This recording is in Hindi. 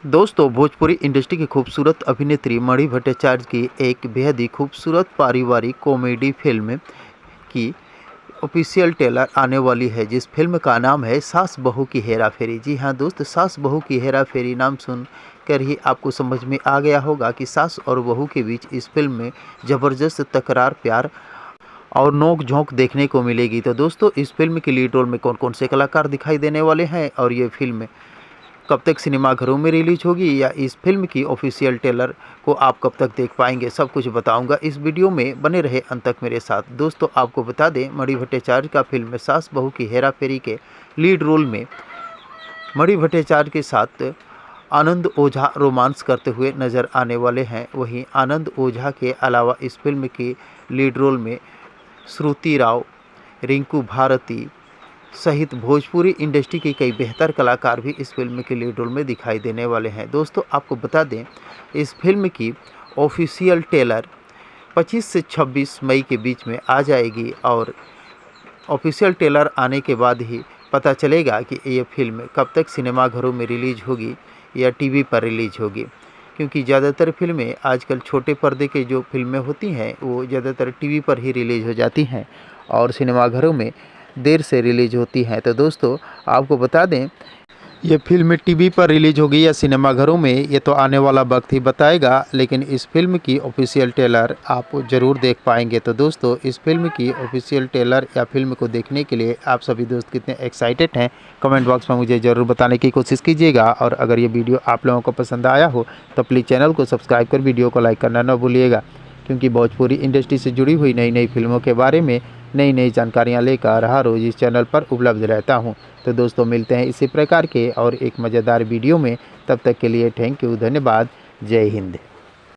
दोस्तों, भोजपुरी इंडस्ट्री की खूबसूरत अभिनेत्री मणि भट्टाचार्य की एक बेहद ही खूबसूरत पारिवारिक कॉमेडी फिल्म की ऑफिशियल ट्रेलर आने वाली है, जिस फिल्म का नाम है सास बहू की हेरा फेरी। जी हाँ दोस्त, सास बहू की हेरा फेरी नाम सुन कर ही आपको समझ में आ गया होगा कि सास और बहू के बीच इस फिल्म में ज़बरदस्त तकरार, प्यार और नोक झोंक देखने को मिलेगी। तो दोस्तों, इस फिल्म के लीड रोल में कौन कौन से कलाकार दिखाई देने वाले हैं और ये फिल्म कब तक सिनेमाघरों में रिलीज होगी या इस फिल्म की ऑफिशियल ट्रेलर को आप कब तक देख पाएंगे, सब कुछ बताऊंगा इस वीडियो में। बने रहे अंत तक मेरे साथ। दोस्तों, आपको बता दें, मणि भट्टाचार्य का फिल्म सास बहू की हेरा फेरी के लीड रोल में मणि भट्टाचार्य के साथ आनंद ओझा रोमांस करते हुए नज़र आने वाले हैं। वहीं आनंद ओझा के अलावा इस फिल्म की लीड रोल में श्रुति राव, रिंकू भारती सहित भोजपुरी इंडस्ट्री के कई बेहतर कलाकार भी इस फिल्म के लीड रोल में दिखाई देने वाले हैं। दोस्तों, आपको बता दें, इस फिल्म की ऑफिशियल ट्रेलर 25 से 26 मई के बीच में आ जाएगी और ऑफिशियल ट्रेलर आने के बाद ही पता चलेगा कि ये फिल्म कब तक सिनेमाघरों में रिलीज होगी या टीवी पर रिलीज होगी। क्योंकि ज़्यादातर फिल्में आजकल छोटे पर्दे के जो फिल्में होती हैं वो ज़्यादातर टीवी पर ही रिलीज हो जाती हैं और सिनेमाघरों में देर से रिलीज होती हैं। तो दोस्तों, आपको बता दें, ये फिल्म टीवी पर रिलीज होगी या सिनेमाघरों में, ये तो आने वाला वक्त ही बताएगा, लेकिन इस फिल्म की ऑफिशियल ट्रेलर आप ज़रूर देख पाएंगे। तो दोस्तों, इस फिल्म की ऑफिशियल ट्रेलर या फिल्म को देखने के लिए आप सभी दोस्त कितने एक्साइटेड हैं, कमेंट बॉक्स में मुझे ज़रूर बताने की कोशिश कीजिएगा। और अगर ये वीडियो आप लोगों को पसंद आया हो तो प्लीज़ चैनल को सब्सक्राइब कर वीडियो को लाइक करना न भूलिएगा, क्योंकि भोजपुरी इंडस्ट्री से जुड़ी हुई नई नई फिल्मों के बारे में नई नई जानकारियाँ लेकर हर रोज़ इस चैनल पर उपलब्ध रहता हूँ। तो दोस्तों, मिलते हैं इसी प्रकार के और एक मज़ेदार वीडियो में। तब तक के लिए थैंक यू, धन्यवाद, जय हिंद।